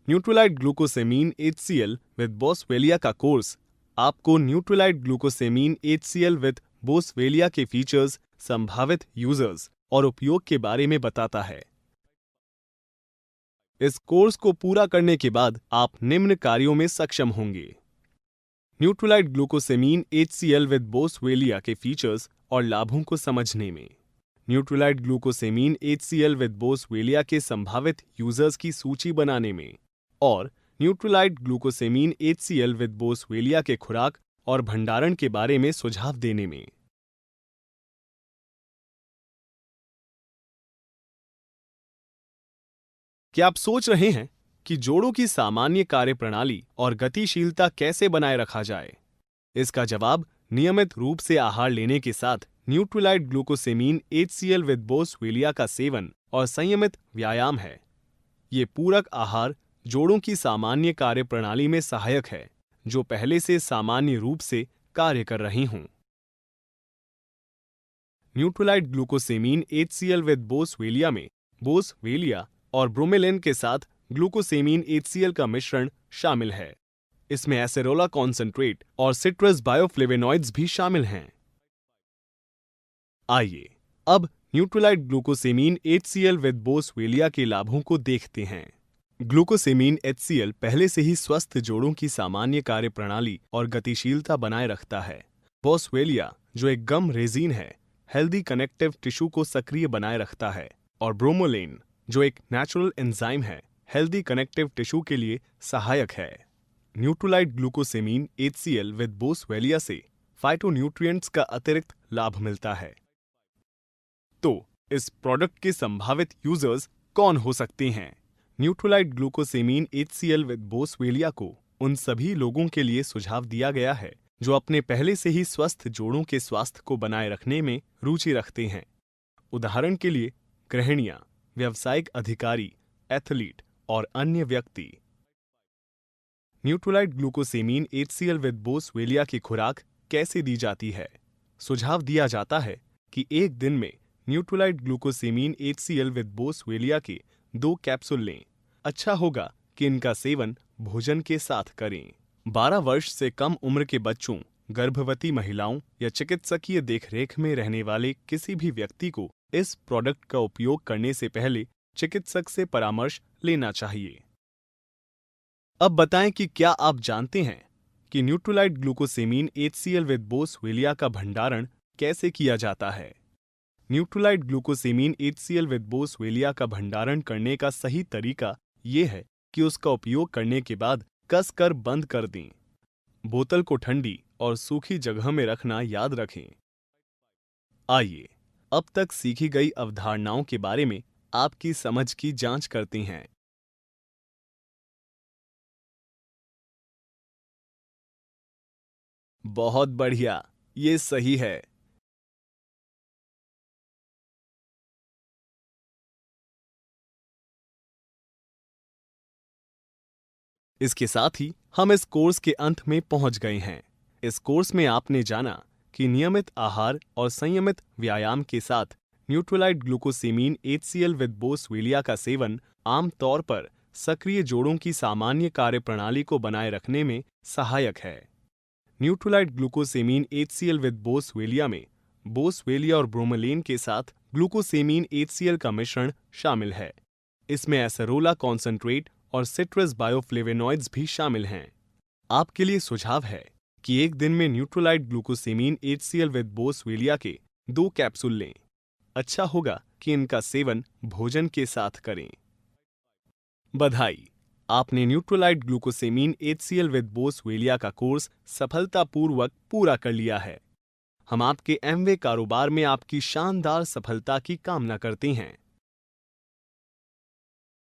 Nutrilite ग्लूकोसेमीन HCl with बोसवेलिया का course आपको Nutrilite ग्लूकोसेमीन HCl with बोसवेलिया के फीचर्स, संभावित यूजर्स और उपयोग के बारे में बताता है। इस कोर्स को पूरा करने के बाद आप निम्न कार्यों में सक्षम होंगे: न्यूट्रोलाइट ग्लूकोसेमीन HCl विद बोसवेलिया के फीचर्स और लाभों को समझने में, न्यूट्रोलाइट ग्लूकोसेमीन HCl विद बोसवेलिया के संभावित यूजर्स की सूची बनाने में और न्यूट्रोलाइट ग्लूकोसेमीन HCl विद बोसवेलिया के खुराक और भंडारण के बारे में सुझाव देने में। क्या आप सोच रहे हैं कि जोड़ों की सामान्य कार्यप्रणाली और गतिशीलता कैसे बनाए रखा जाए? इसका जवाब नियमित रूप से आहार लेने के साथ न्यूट्रोलाइट ग्लूकोसेमीन HCl विद बोसवेलिया का सेवन और संयमित व्यायाम है। ये पूरक आहार जोड़ों की सामान्य कार्यप्रणाली में सहायक है, जो पहले से सामान्य रूप से कार्य कर रही हों। न्यूट्रोलाइट ग्लूकोसेमीन HCl विद बोसवेलिया में बोसवेलिया और ब्रोमेलिन के साथ ग्लूकोसेमीन HCl का मिश्रण शामिल है। इसमें एसेरोला कॉन्सेंट्रेट और सिट्रस बायोफ्लेवेनॉइड्स भी शामिल हैं। आइए अब न्यूट्रोलाइट ग्लूकोसेमीन HCl विद बोसवेलिया के लाभों को देखते हैं। ग्लूकोसेमीन HCl पहले से ही स्वस्थ जोड़ों की सामान्य कार्यप्रणाली और गतिशीलता बनाए रखता है। बोसवेलिया, जो एक गम रेजिन है, हेल्दी कनेक्टिव टिश्यू को सक्रिय बनाए रखता है, और ब्रोमोलेन, जो एक नेचुरल एंजाइम है, हेल्दी कनेक्टिव टिश्यू के लिए सहायक है। न्यूट्रोलाइट ग्लूकोसेमीन HCl विद बोसवेलिया से फाइटोन्यूट्रिएंट्स का अतिरिक्त लाभ मिलता है। तो इस प्रोडक्ट के संभावित यूजर्स कौन हो सकते हैं? न्यूट्रोलाइट ग्लूकोसेमीन HCl विद बोसवेलिया को उन सभी लोगों के लिए सुझाव दिया गया है जो अपने पहले से ही स्वस्थ जोड़ों के स्वास्थ्य को बनाए रखने में रुचि रखते हैं। उदाहरण के लिए गृहिणियां, व्यावसायिक अधिकारी, एथलीट और अन्य व्यक्ति। न्यूट्रोलाइट ग्लूकोसेमीन HCl विद बोसवेलिया की खुराक कैसे दी जाती है? सुझाव दिया जाता है कि एक दिन में न्यूट्रोलाइट ग्लूकोसेमीन HCl विद बोसवेलिया के 2 कैप्सूल लें। अच्छा होगा कि इनका सेवन भोजन के साथ करें। 12 वर्ष से कम उम्र के बच्चों, गर्भवती महिलाओं या चिकित्सकीय देखरेख में रहने वाले किसी भी व्यक्ति को इस प्रोडक्ट का उपयोग करने से पहले चिकित्सक से परामर्श लेना चाहिए। अब बताएं कि क्या आप जानते हैं कि न्यूट्रोलाइट ग्लूकोसेमीन HCl विद बोसवेलिया का भंडारण कैसे किया जाता है? न्यूट्रोलाइट ग्लूकोसेमीन HCl विद बोसवेलिया का भंडारण करने का सही तरीका ये है कि उसका उपयोग करने के बाद कसकर बंद कर दें। बोतल को ठंडी और सूखी जगह में रखना याद रखें। आइए अब तक सीखी गई अवधारणाओं के बारे में आपकी समझ की जांच करते हैं। बहुत बढ़िया, ये सही है। इसके साथ ही हम इस कोर्स के अंत में पहुंच गए हैं। इस कोर्स में आपने जाना कि नियमित आहार और संयमित व्यायाम के साथ न्यूट्रोलाइट ग्लूकोसेमीन HCl विद बोसवेलिया का सेवन आम तौर पर सक्रिय जोड़ों की सामान्य कार्यप्रणाली को बनाए रखने में सहायक है। न्यूट्रोलाइट ग्लूकोसेमीन HCl विद बोसवेलिया में बोसवेलिया और ब्रोमेलिन के साथ ग्लूकोसेमीन HCl का मिश्रण शामिल है। इसमें एसेरोला कॉन्सेंट्रेट और सिट्रस बायोफ्लेवेनॉइड्स भी शामिल हैं। आपके लिए सुझाव है कि एक दिन में न्यूट्रोलाइट ग्लूकोसेमीन HCl विद बोसवेलिया के 2 कैप्सूल लें। अच्छा होगा कि इनका सेवन भोजन के साथ करें। बधाई, आपने न्यूट्रोलाइट ग्लूकोसेमीन HCl विद बोसवेलिया का कोर्स सफलतापूर्वक पूरा कर लिया है। हम आपके एमवे कारोबार में आपकी शानदार सफलता की कामना करते हैं।